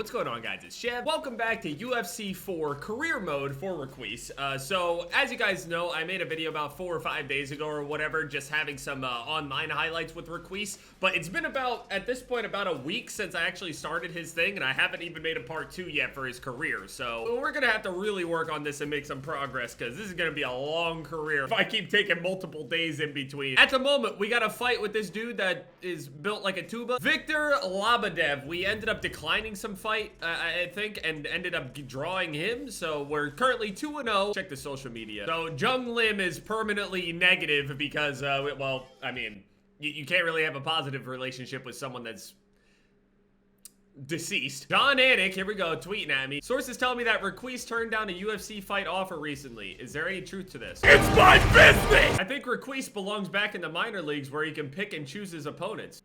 What's going on, guys? It's Chev. Welcome back to UFC 4 career mode for Requis. So as you guys know, I made a video about 4 or 5 days ago or whatever, just having some online highlights with Requis, but it's been about, at this point, about a week since I actually started his thing, and I haven't even made a part 2 yet for his career. So we're gonna have to really work on this and make some progress, because this is gonna be a long career if I keep taking multiple days in between. At the moment, we got a fight with this dude that is built like a tuba. Victor Labadev. We ended up declining some fight, I think, and ended up drawing him, so we're currently 2-0. Check the social media. So Jung Lim is permanently negative because, well, I mean, you can't really have a positive relationship with someone that's deceased. Don Anik, here we go, tweeting at me. Sources tell me that Requis turned down a UFC fight offer recently. Is there any truth to this? It's my business! I think Requis belongs back in the minor leagues where he can pick and choose his opponents.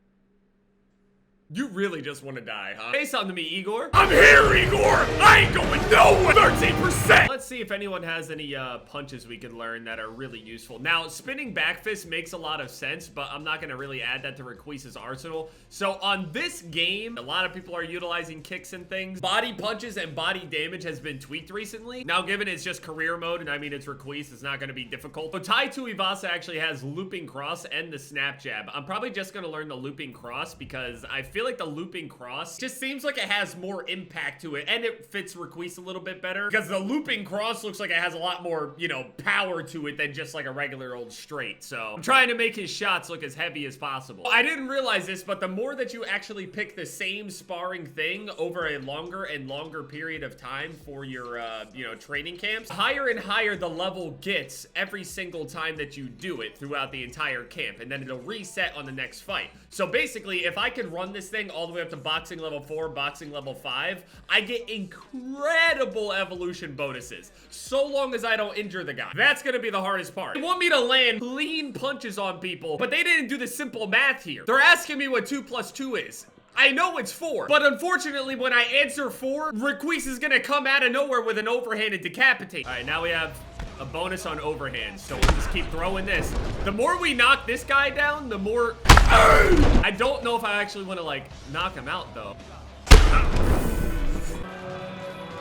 You really just want to die, huh? Say something to me, Igor. I'm here, Igor! I ain't going nowhere! 13%! Let's see if anyone has any punches we can learn that are really useful. Now, spinning back fist makes a lot of sense, but I'm not going to really add that to Requis' arsenal. So on this game, a lot of people are utilizing kicks and things. Body punches and body damage has been tweaked recently. Now, given it's just career mode, and I mean it's Requis, it's not going to be difficult. But Tai Tuivasa actually has looping cross and the snap jab. I'm probably just going to learn the looping cross because I feel like the looping cross just seems like it has more impact to it, and it fits Requis a little bit better because the looping cross looks like it has a lot more, you know, power to it than just like a regular old straight. So I'm trying to make his shots look as heavy as possible. I didn't realize this, but the more that you actually pick the same sparring thing over a longer and longer period of time for your you know, training camps, higher and higher the level gets every single time that you do it throughout the entire camp, and then it'll reset on the next fight. So basically, if I could run this thing all the way up to boxing level 4, boxing level 5, I get incredible evolution bonuses, so long as I don't injure the guy. That's gonna be the hardest part. They want me to land clean punches on people, but they didn't do the simple math here. They're asking me what 2 + 2 is. I know it's 4, but unfortunately when I answer 4, Requis is gonna come out of nowhere with an overhand and decapitate. All right, now we have a bonus on overhand, so we'll just keep throwing this. The more we knock this guy down, the more... I don't know if I actually want to, like, knock him out, though.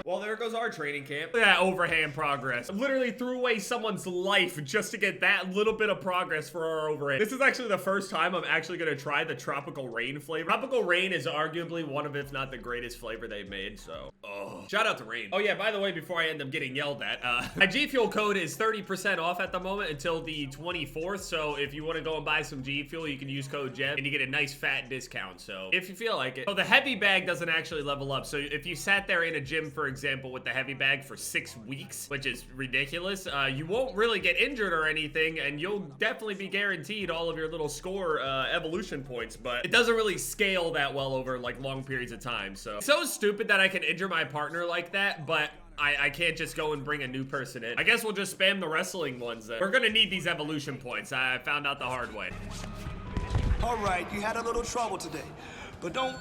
Well, there goes our training camp. Look at that overhand progress. I literally threw away someone's life just to get that little bit of progress for our overhand. This is actually the first time I'm actually gonna try the Tropical Rain flavor. Tropical Rain is arguably one of, if not the greatest flavor they've made, so. Oh. Shout out to Rain. Oh yeah, by the way, before I end up getting yelled at, my GFUEL code is 30% off at the moment until the 24th, so if you wanna go and buy some GFUEL, you can use code JEV, and you get a nice fat discount, so if you feel like it. So the heavy bag doesn't actually level up, so if you sat there in a gym, for example, with the heavy bag for 6 weeks, which is ridiculous, you won't really get injured or anything, and you'll definitely be guaranteed all of your little score evolution points, but it doesn't really scale that well over like long periods of time. So stupid that I can injure my partner like that, but I can't just go and bring a new person in. I guess we'll just spam the wrestling ones then. We're gonna need these evolution points. I found out the hard way. All right, you had a little trouble today, but don't...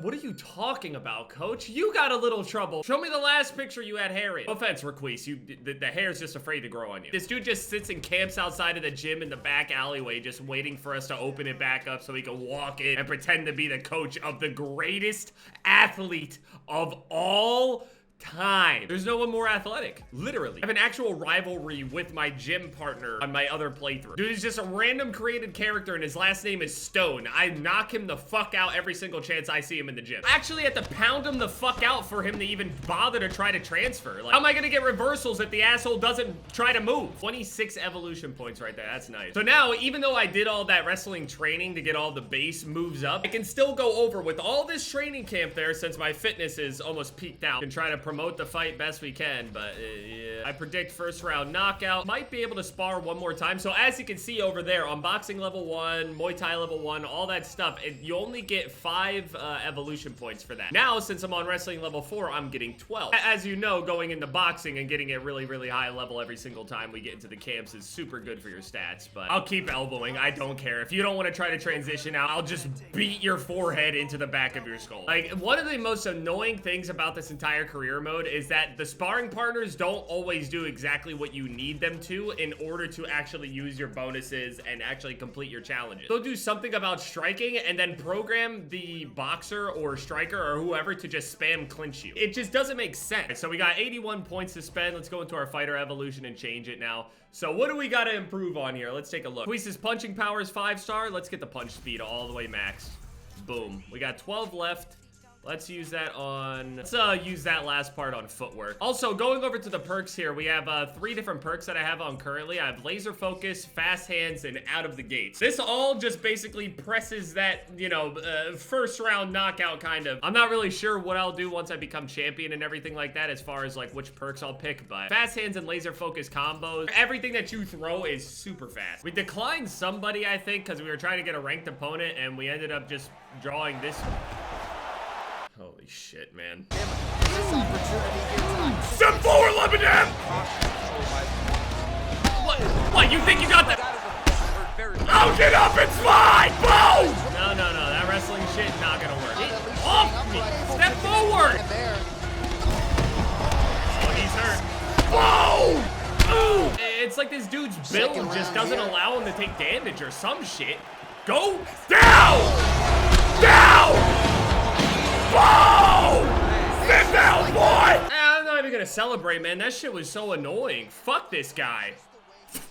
What are you talking about, coach? You got a little trouble. Show me the last picture you had hair in. No offense, Requis. The hair's just afraid to grow on you. This dude just sits and camps outside of the gym in the back alleyway, just waiting for us to open it back up so he can walk in and pretend to be the coach of the greatest athlete of all time. There's no one more athletic, literally. I have an actual rivalry with my gym partner on my other playthrough. Dude is just a random created character and his last name is Stone. I knock him the fuck out every single chance I see him in the gym. I actually have to pound him the fuck out for him to even bother to try to transfer. Like, how am I gonna get reversals if the asshole doesn't try to move? 26 evolution points right there, that's nice. So now, even though I did all that wrestling training to get all the base moves up, I can still go over with all this training camp there since my fitness is almost peaked out and try to promote the fight best we can, but yeah. I predict first round knockout. Might be able to spar one more time. So as you can see over there on boxing level 1, Muay Thai level 1, all that stuff, you only get 5 evolution points for that. Now, since I'm on wrestling level 4, I'm getting 12. As you know, going into boxing and getting a really, really high level every single time we get into the camps is super good for your stats, but I'll keep elbowing. I don't care. If you don't want to try to transition out, I'll just beat your forehead into the back of your skull. Like, one of the most annoying things about this entire career career mode is that the sparring partners don't always do exactly what you need them to in order to actually use your bonuses and actually complete your challenges. They'll do something about striking and then program the boxer or striker or whoever to just spam clinch you. It just doesn't make sense. So we got 81 points to spend. Let's go into our fighter evolution and change it now. So what do we got to improve on here? Let's take a look. Requis's punching power is 5-star. Let's get the punch speed all the way max. Boom. We got 12 left. Let's use that on, let's use that last part on footwork. Also, going over to the perks here, we have 3 different perks that I have on currently. I have laser focus, fast hands, and out of the gates. This all just basically presses that, you know, first round knockout kind of. I'm not really sure what I'll do once I become champion and everything like that as far as like which perks I'll pick, but fast hands and laser focus combos, everything that you throw is super fast. We declined somebody, I think, because we were trying to get a ranked opponent and we ended up just drawing this. Holy shit, man. Step forward, Lebanon! What? You think you got that? I'll get up, it's mine! Boom! No. That wrestling shit not gonna work. Get off me! Step forward! Oh, he's hurt. Boom! Ooh! It's like this dude's build just doesn't allow him to take damage or some shit. Go down! Down! Whoa! Sit down, boy! I'm not even gonna celebrate, man. That shit was so annoying. Fuck this guy.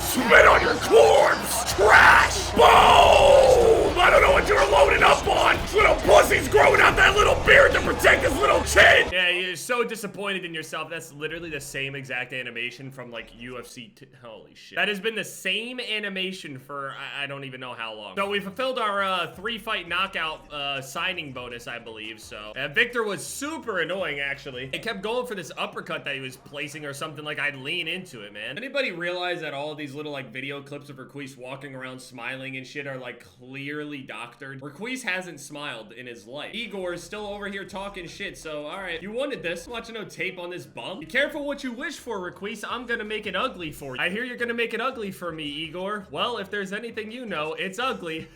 Spit on your corpse! Trash! Boom! I don't know what you were loading up on! Little pussy's growing out that little beard to protect his little chin! Yeah, you're so disappointed in yourself. That's literally the same exact animation from, like, UFC. Holy shit. That has been the same animation for, I don't even know how long. So we fulfilled our 3-fight knockout signing bonus, I believe, so. Victor was super annoying, actually. He kept going for this uppercut that he was placing or something, like I'd lean into it, man. Anybody realize that all of these little like video clips of Requis walking around smiling and shit are like clearly doctored? Requis hasn't smiled in his life. Igor is still over here talking shit, so all right, you wanted this. Watching no tape on this bum. Be careful what you wish for, Requis. I'm gonna make it ugly for you. I hear you're gonna make it ugly for me, Igor. Well, if there's anything you know, it's ugly.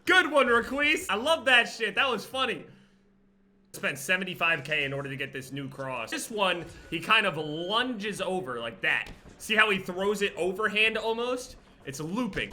Good one, Requis. I love that shit. That was funny. Spent 75K in order to get this new cross. This one, he kind of lunges over like that. See how he throws it overhand almost? It's looping.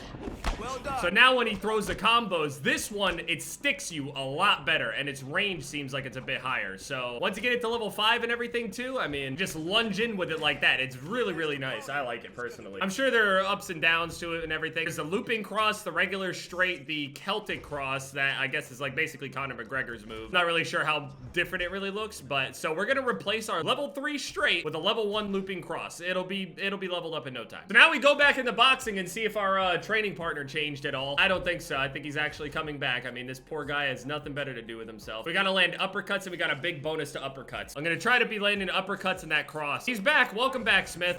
Well done. So now when he throws the combos, this one, it sticks you a lot better, and its range seems like it's a bit higher. So once you get it to level 5 and everything too, I mean, just lunge in with it like that. It's really, really nice. I like it personally. I'm sure there are ups and downs to it and everything. There's the looping cross, the regular straight, the Celtic cross that I guess is like basically Conor McGregor's move. Not really sure how different it really looks, but so we're gonna replace our level 3 straight with a level 1 looping cross. It'll be leveled up in no time. So now we go back into boxing and see if our training partner changed at all. I don't think so. I think he's actually coming back. I mean, this poor guy has nothing better to do with himself. We gotta land uppercuts and we got a big bonus to uppercuts. I'm gonna try to be landing uppercuts in that cross. He's back. Welcome back, Smith.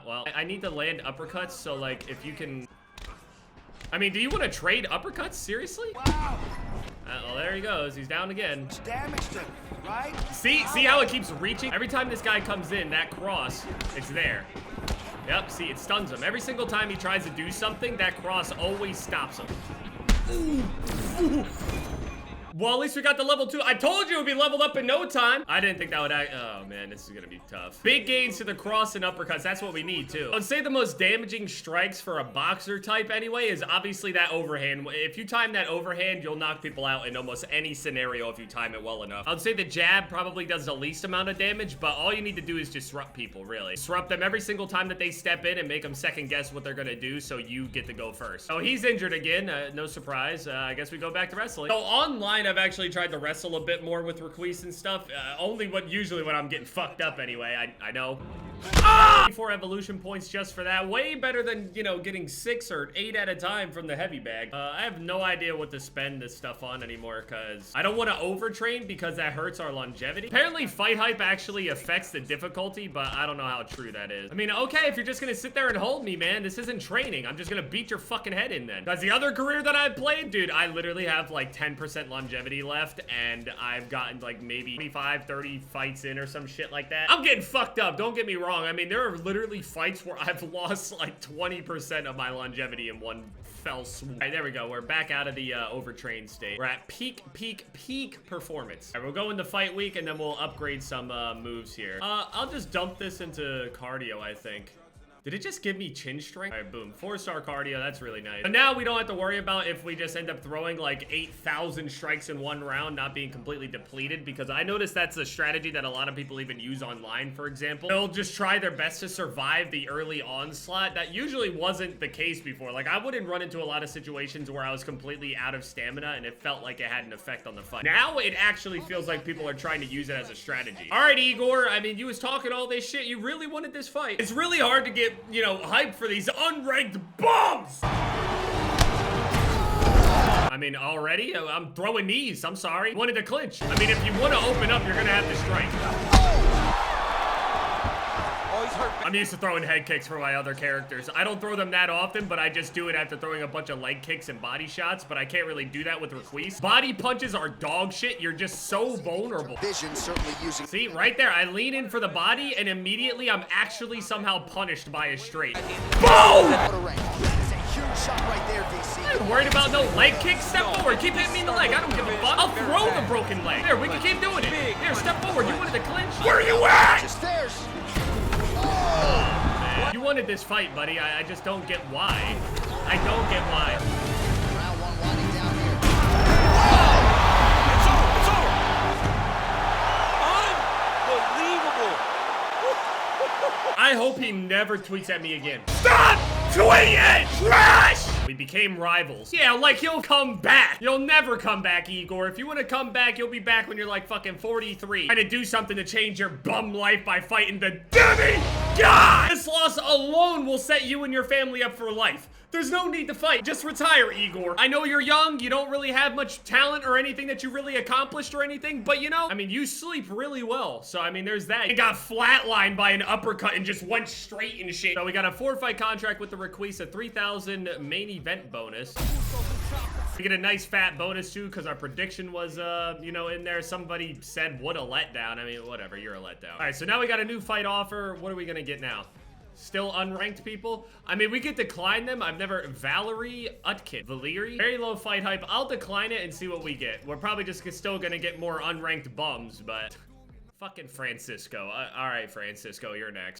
Well, I need to land uppercuts, so like if you can... I mean, do you want to trade uppercuts? Seriously? Wow. Well, there he goes. He's down again. Damaged him, right? See how it keeps reaching? Every time this guy comes in, that cross, it's there. Yep, see, it stuns him. Every single time he tries to do something, that cross always stops him. Ooh. Well, at least we got the level 2. I told you it would be leveled up in no time. I didn't think that would act. Oh, man, this is going to be tough. Big gains to the cross and uppercuts. That's what we need, too. I'd say the most damaging strikes for a boxer type anyway is obviously that overhand. If you time that overhand, you'll knock people out in almost any scenario if you time it well enough. I'd say the jab probably does the least amount of damage, but all you need to do is disrupt people, really. Disrupt them every single time that they step in and make them second guess what they're going to do so you get to go first. So he's injured again. No surprise. I guess we go back to wrestling. So online, I've actually tried to wrestle a bit more with Requis and stuff. Usually when I'm getting fucked up anyway. I know. 4 evolution points just for that. Way better than, you know, getting 6 or 8 at a time from the heavy bag. I have no idea what to spend this stuff on anymore because I don't want to overtrain because that hurts our longevity. Apparently fight hype actually affects the difficulty, but I don't know how true that is. I mean, okay, if you're just gonna sit there and hold me, man, this isn't training. I'm just gonna beat your fucking head in then. Because the other career that I've played, dude, I literally have like 10% longevity left and I've gotten like maybe 25, 30 fights in or some shit like that. I'm getting fucked up, don't get me wrong. I mean, there are literally fights where I've lost like 20% of my longevity in one fell swoop. All right, there we go. We're back out of the overtrained state. We're at peak performance. All right, we'll go into fight week, and then we'll upgrade some moves here. I'll just dump this into cardio, I think. Did it just give me chin strength? All right, boom. 4-star cardio. That's really nice. But now we don't have to worry about if we just end up throwing like 8,000 strikes in one round, not being completely depleted, because I noticed that's a strategy that a lot of people even use online, for example. They'll just try their best to survive the early onslaught. That usually wasn't the case before. Like, I wouldn't run into a lot of situations where I was completely out of stamina and it felt like it had an effect on the fight. Now it actually feels like people are trying to use it as a strategy. All right, Igor. I mean, you was talking all this shit. You really wanted this fight. It's really hard to get, you know, hype for these unranked bums. I mean, already? I'm throwing knees. I'm sorry. Wanted to clinch. I mean, if you want to open up, you're going to have to strike. I'm used to throwing head kicks for my other characters. I don't throw them that often, but I just do it after throwing a bunch of leg kicks and body shots, but I can't really do that with Requis. Body punches are dog shit. You're just so vulnerable. Vision certainly using. See, right there, I lean in for the body, and immediately I'm actually somehow punished by a straight. Boom! I'm worried about no leg kicks. Step forward. Keep hitting me in the leg. I don't give a fuck. I'll throw the broken leg. There, we can keep doing it. Here, step forward. You wanted to clinch? Where are you at? You wanted this fight, buddy. I just don't get why. I don't get why. Round one winding down here. It's over. Unbelievable. I hope he never tweets at me again. Stop tweeting! Trash! We became rivals. Yeah, like he'll come back. You'll never come back, Igor. If you want to come back, you'll be back when you're like fucking 43. Trying to do something to change your bum life by fighting the demigod! This loss alone will set you and your family up for life. There's no need to fight. Just retire, Igor. I know you're young. You don't really have much talent or anything that you really accomplished or anything, but you know, I mean, you sleep really well. So, I mean, there's that. You got flatlined by an uppercut and just went straight and shit. So, we got a 4-fight contract with the Requis, a 3,000 main event bonus. We get a nice fat bonus too, because our prediction was, you know, in there. Somebody said, what a letdown. I mean, whatever, you're a letdown. All right, so now we got a new fight offer. What are we gonna get now? Still unranked people? I mean, we could decline them. I've never... Valerie Utkin. Valeri? Very low fight hype. I'll decline it and see what we get. We're probably just still gonna get more unranked bums, but... Fucking Francisco. All right, Francisco, you're next.